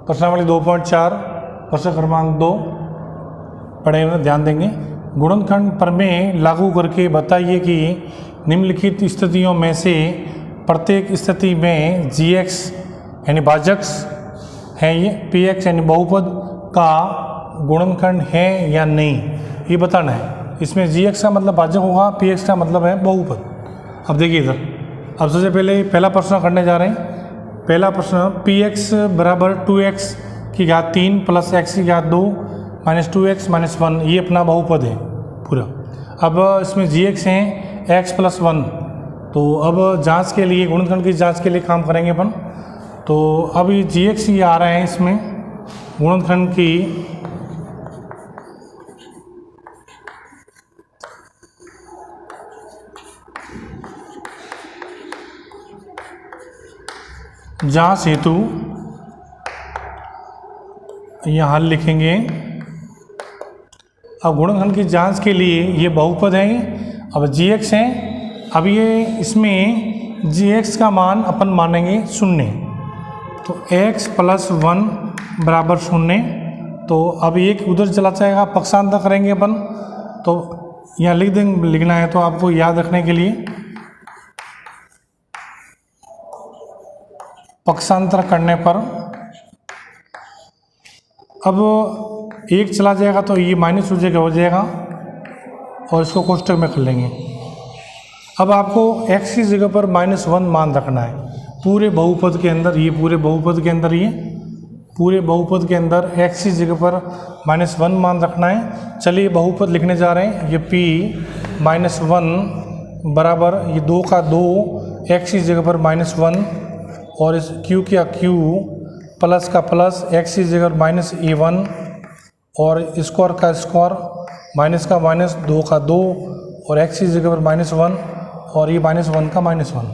प्रश्नावली 2.4 प्रश्न क्रमांक 2 पढ़ेंगे, ध्यान देंगे। गुणनखंड प्रमेय लागू करके बताइए कि निम्नलिखित स्थितियों में से प्रत्येक स्थिति में gx यानी भाजक है, ये px यानी बहुपद का गुणनखंड है या नहीं, ये बताना है। इसमें gx का मतलब भाजक होगा, px का मतलब है बहुपद। अब देखिए इधर, अब सबसे पहले पहला प्रश्न करने जा रहे हैं। पहला प्रश्न, px बराबर 2x की घात 3 प्लस x की घात 2 माइनस 2x माइनस 1, ये अपना बहुपद है पूरा। अब इसमें gx है x प्लस 1, तो अब जांच के लिए, गुणनखंड की जांच के लिए काम करेंगे अपन। तो अब ये gx ये आ रहा है इसमें गुणनखंड की जांच हेतु यहाँ हल लिखेंगे। अब गुणनखंड की जांच के लिए ये बहुपद है, अब gx है। अब ये इसमें gx का मान अपन मानेंगे 0, तो x प्लस 1 बराबर 0। तो अब एक उधर चला जाएगा, पक्षांतर करेंगे अपन, तो यहाँ लिख देंगे, लिखना है तो आपको याद रखने के लिए। पक्षांतर करने पर अब एक चला जाएगा तो ये माइनस हो जाएगा और इसको कोष्टक में कर लेंगे। अब आपको x की जगह पर -1 मान रखना है पूरे बहुपद के अंदर। ये पूरे बहुपद के अंदर, ये पूरे बहुपद के अंदर x की जगह पर -1 मान रखना है। चलिए बहुपद लिखने जा रहे हैं। ये p -1 बराबर ये 2 का 2 x की जगह पर -1 और इस q का q प्लस का प्लस x की जगह -a1 और स्क्वायर का स्क्वायर माइनस का माइनस 2 का 2 और x की जगह पर -1 और ये -1 का -1।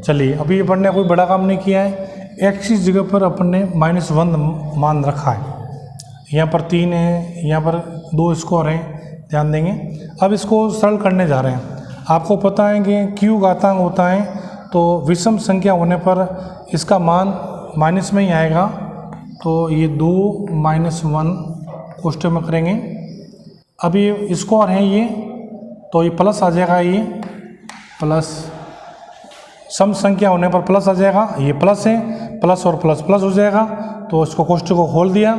चलिए अभी ये पढ़ने कोई बड़ा काम नहीं किया है। x की जगह पर अपन ने -1 मान रखा है। यहाँ पर 3 है, यहाँ पर 2 स्क्वायर हैं, ध्यान देंगे। अब इसको सरल करने जा रहे हैं। आपको पता है कि q घातांक होता है, तो विषम संख्या होने पर इसका मान माइनस में ही आएगा। तो ये 2 -1 कोष्टक में करेंगे। अब ये स्क्वायर है ये, तो ये प्लस आ जाएगा, ये प्लस सम संख्या होने पर प्लस आ जाएगा। ये प्लस है, प्लस और प्लस प्लस हो जाएगा, तो इसको कोष्टक को खोल दिया।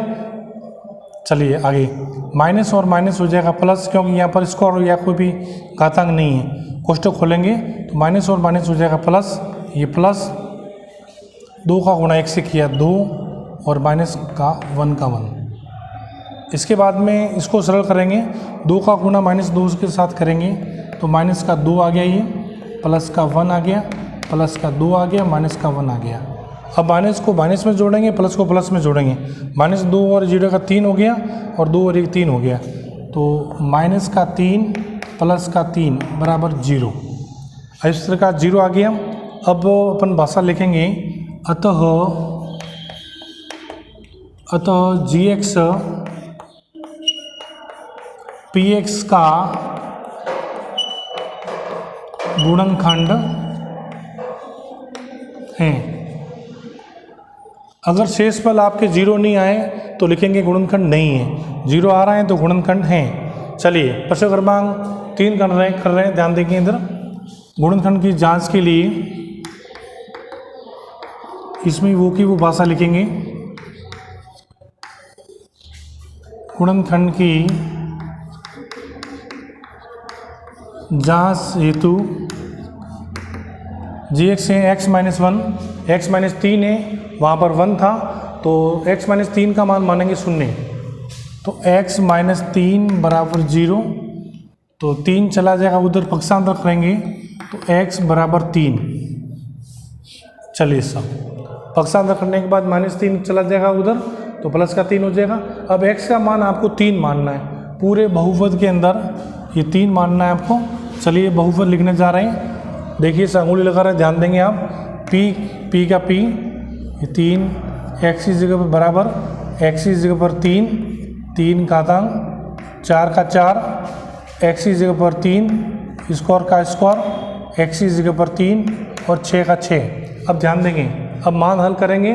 चलिए आगे, माइनस और माइनस हो जाएगा प्लस, क्योंकि यहाँ पर स्क्वायर या कोई भी घातांक नहीं है। कोष्टक खोलेंगे तो माइनस और माइनस हो जाएगा प्लस, ये प्लस 2 का गुणा 1 से किया 2 और माइनस का 1 का 1। इसके बाद में इसको सरल करेंगे, 2 का गुणा -2 के साथ करेंगे तो माइनस का 2 आ गया, ये प्लस का 1 आ गया, प्लस का 2 आ गया, माइनस का 1 आ गया। अब माइनस को माइनस में जोड़ेंगे, प्लस को प्लस में जोड़ेंगे। -2 और 0 का 3 हो गया और 2 और 1 3 हो गया, तो माइनस का 3 प्लस का 3 बराबर 0। इस तरह का 0 आ गया। अब अपन भाषा लिखेंगे, अतः gx px का गुणनखंड है। अगर शेषफल आपके 0 नहीं आए तो लिखेंगे गुणनखंड नहीं है, 0 आ रहा है तो गुणनखंड है। चलिए प्रश्न क्रमांक 3 कर रहे हैं, ध्यान देंगे इधर। गुणनखंड की जांच के लिए इसमें वो की वो भाषा लिखेंगे। गुणनखंड की जांच हेतु gx है x -1, x -3 है, वहाँ पर 1 था, तो x -3 का मान मानेंगे 0। तो x -3 बराबर 0, तो 3 चला जाएगा उधर, पक्षांतर करेंगे तो x बराबर 3। चलिए सब पक्षांतर करने के बाद -3 चला जाएगा उधर, तो प्लस का 3 हो जाएगा। अब x का मान आपको 3 मानना है, पूरे बहुपद के अंदर ये 3 मानना है आपको। चलिए बहुपद लिखने जा रहे हैं। देखिए इस अंगुली लगा रहे हैं, ध्यान देंगे आप। p का p, ये 3 x की जगह पर बराबर x की जगह पर 3 घातांक 4 का 4 x की जगह पर 3 स्क्वायर का स्क्वायर x की जगह पर 3 और 6 का 6। अब ध्यान देंगे, अब मान हल करेंगे।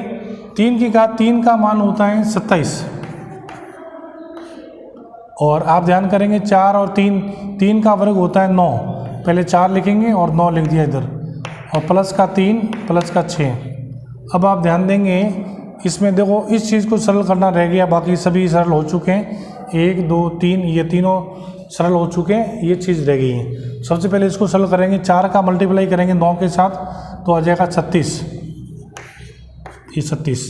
3 की घात 3 का मान होता है 27, और आप ध्यान करेंगे 4 और 3 का वर्ग होता है 9। पहले 4 लिखेंगे और 9 लिख दिया इधर, और प्लस का 3 प्लस का 6। अब आप ध्यान देंगे इसमें देखो इस चीज़ को सरल करना रह गया, बाकी सभी सरल हो चुके हैं। 1 2 3 ये तीनों सरल हो चुके हैं, ये चीज़ रह गई है। सबसे पहले इसको सरल करेंगे, 4 का मल्टीप्लाई करेंगे 9 के साथ तो आ जाएगा 36, ये 36।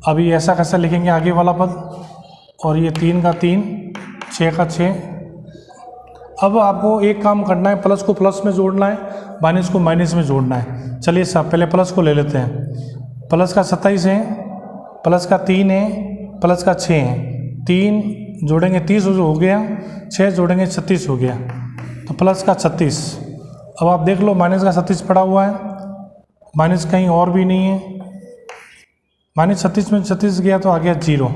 अभी ऐसा कैसा लिखेंगे आगे वाला पद, और ये 3 का 3 6 का 6। अब आपको एक काम करना है, प्लस को प्लस में जोड़ना है, माइनस को माइनस में जोड़ना है। चलिए साहब पहले प्लस को ले लेते हैं। प्लस का 27 है, प्लस का 3 है, प्लस का 6 है। 3 जोड़ेंगे 30 हो गया, 6 जोड़ेंगे 36 हो गया, तो प्लस का 36। अब आप देख लो माइनस का 36 पड़ा हुआ है, माइनस कहीं और भी नहीं है। माइनस 36 में 36 गया तो आ गया 0,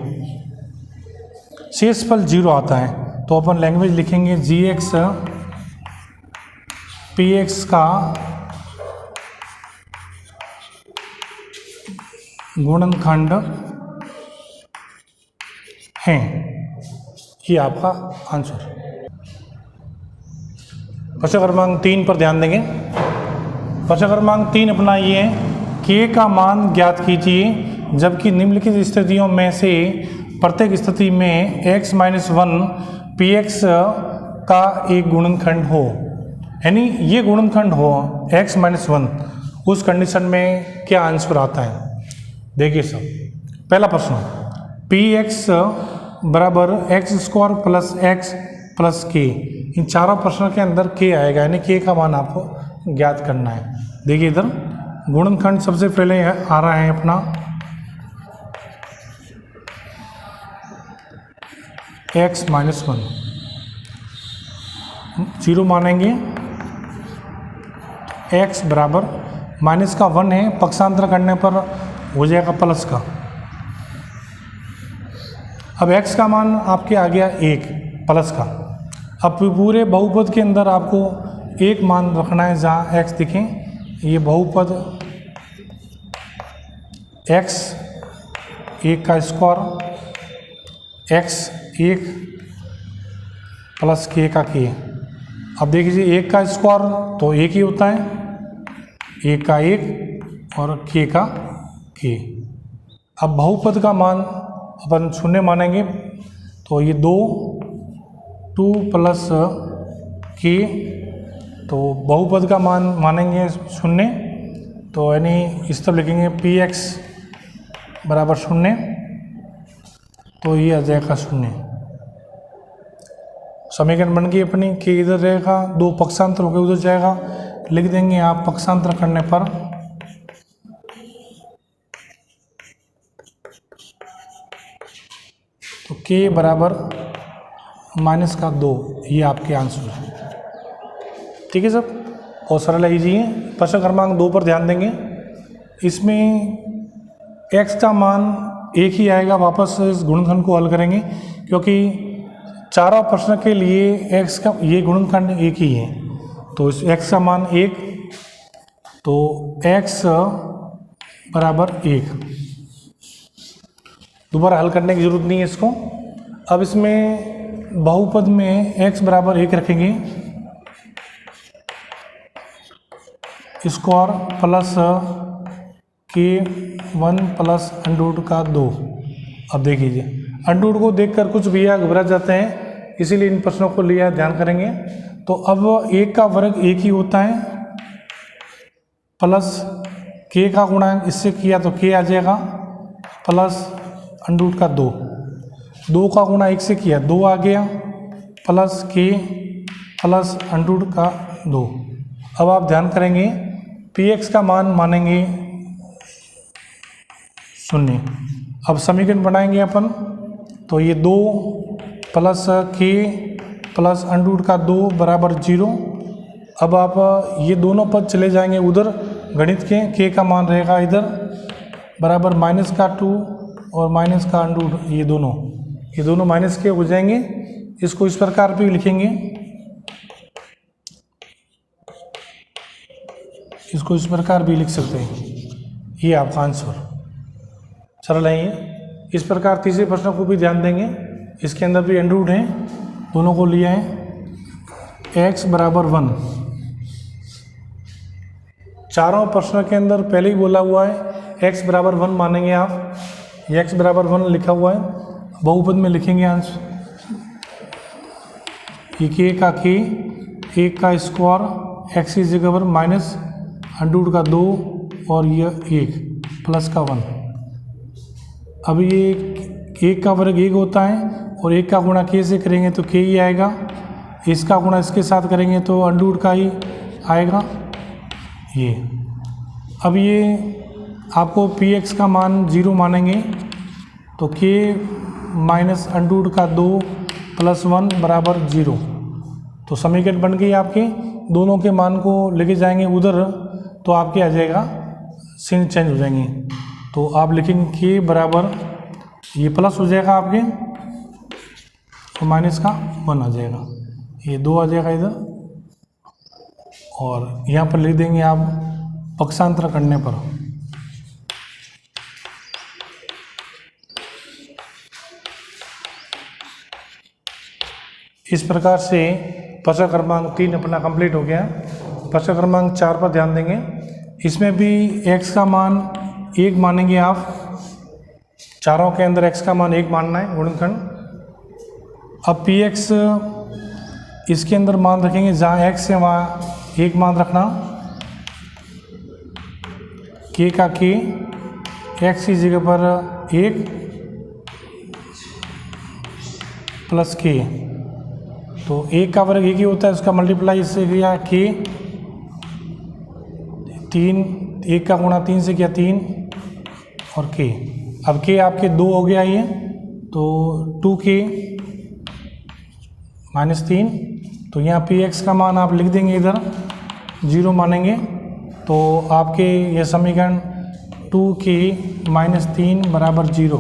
शेष फल 0 आता है। तो अपन लैंग्वेज लिखेंगे gx px का गुणनखंड है। ये आपका आंसर। प्रश्न क्रमांक 3 पर ध्यान देंगे। प्रश्न क्रमांक 3 अपना ये है, k का मान ज्ञात कीजिए जबकि निम्नलिखित स्थितियों में से प्रत्येक स्थिति में x - 1 px का एक गुणनखंड हो। यानी ये गुणनखंड हो x - 1, उस कंडीशन में क्या आंसर आता है। देखिए सब, पहला प्रश्न, px बराबर x² plus x plus k। इन चारों प्रश्नों के अंदर k आएगा, यानी k का मान आपको ज्ञात करना है। देखिए इधर गुणनखंड सबसे पहले आ रहा है अपना x - 1, 0 मानेंगे, x बराबर माइनस का 1 है, पक्षांतर करने पर हो जाएगा प्लस का। अब x का मान आपके आ गया 1 प्लस का। अब पूरे बहुपद के अंदर आपको एक मान रखना है जहाँ x दिखे। ये बहुपद x 1 का स्क्वायर, x 1 प्लस k का k। अब देखिए 1 का स्क्वायर तो 1 ही होता है, 1 का 1 और k का k। अब बहुपद का मान अपन शून्य मानेंगे, तो ये 2 प्लस k, तो बहुपद का मान मानेंगे शून्य, तो यानी इस तरफ लिखेंगे px बराबर 0, तो ये आ जाएगा 0। समीकरण बन गई अपनी, k इधर रहेगा, 2 पक्षांतर होकर उधर जाएगा, लिख देंगे आप पक्षांतर करने पर तो k बराबर -2, ये आपके आंसर है। ठीक है सब, और सरल लीजिए। प्रश्न क्रमांक 2 पर ध्यान देंगे। इसमें x का मान 1 ही आएगा, वापस इस गुणनखंड को हल करेंगे क्योंकि चारों प्रश्न के लिए x का ये गुणनखंड 1 ही है, तो इस x का मान 1, तो x बराबर 1। दोबारा हल करने की जरूरत नहीं है इसको। अब इसमें बहुपद में x बराबर 1 रखेंगे, स्क्वायर प्लस k1 प्लस √2। अब देख लीजिए, √2 को देखकर कुछ भैया घबरा जाते हैं, इसीलिए इन प्रश्नों को लिया ध्यान करेंगे। तो अब 1 का वर्ग 1 ही होता है, प्लस k का गुणा इससे किया तो k आ जाएगा, प्लस √2। 2 का गुणा 1 से किया 2 आ गया, प्लस k प्लस √2। अब आप ध्यान करेंगे px का मान मानेंगे 0। अब समीकरण बनाएंगे अपन, तो ये 2 प्लस k प्लस √2 बराबर 0। अब आप ये दोनों पद चले जाएंगे उधर गणित के, k का मान रहेगा इधर बराबर -2 और -√2, ये दोनों माइनस के हो जाएंगे। इसको इस प्रकार भी लिखेंगे, इसको इस प्रकार भी लिख सकते हैं, ये आपका आंसर। सरल है ये। इस प्रकार तीसरे प्रश्न को भी ध्यान देंगे, इसके अंदर भी अंडर रूट हैं, दोनों को लिया है x बराबर 1। चारों प्रश्न के अंदर पहले ही बोला हुआ है x बराबर 1 मानेंगे आप, x बराबर 1 लिखा हुआ है, बहुपद में लिखेंगे आंसर। ये k का k, 1 का स्क्वायर x की जगह पर माइनस अंडर रूट का 2 और यह 1 प्लस का 1। अब ये 1 का वर्ग 1 होता है और 1 का गुणा k से करेंगे तो k ही आएगा, इसका गुणा इसके साथ करेंगे तो अंडर रूट का ही आएगा ये। अब ये आपको px का मान 0 मानेंगे तो k माइनस अंडर रूट का 2 प्लस 1 बराबर 0। तो समीकरण बन गई आपके, दोनों के मान को लेके जाएंगे उधर तो आपके आ जाएगा, सीन चेंज हो जाएंगे। तो आप लिखेंगे k बराबर, ये प्लस हो जाएगा आपके तो माइनस का 1 आ जाएगा, ये 2 आ जाएगा इधर, और यहाँ पर लिख देंगे आप पक्षांतर करने पर। इस प्रकार से प्रश्न क्रमांक 3 अपना कंप्लीट हो गया। प्रश्न क्रमांक 4 पर ध्यान देंगे, इसमें भी x का मान 1 मानेंगे आप, चारों के अंदर x का मान 1 मानना है गुणनखंड। अब px इसके अंदर मान रखेंगे, जहाँ x है वहाँ 1 मान रखना, k का k, x की जगह पर 1 प्लस k, तो 1 का वर्ग 1 ही होता है, उसका मल्टीप्लाई इससे किया k, 3, 1 का गुणा 3 से किया 3 और k। अब k आपके 2 हो गया ये, तो 2k माइनस 3, तो यहाँ px का मान आप लिख देंगे इधर 0 मानेंगे, तो आपके ये समीकरण 2k माइनस 3 बराबर 0।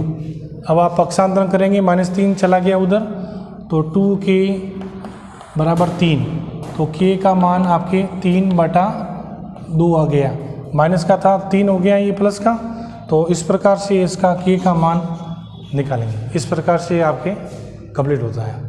अब आप पक्षांतरण करेंगे, माइनस 3 चला गया उधर, तो 2k बराबर 3, तो k का मान आपके 3/2 आ गया, माइनस का था 3 हो गया ये प्लस का, तो इस प्रकार से इसका k का मान निकालेंगे। इस प्रकार से आपके कंप्लीट होता है।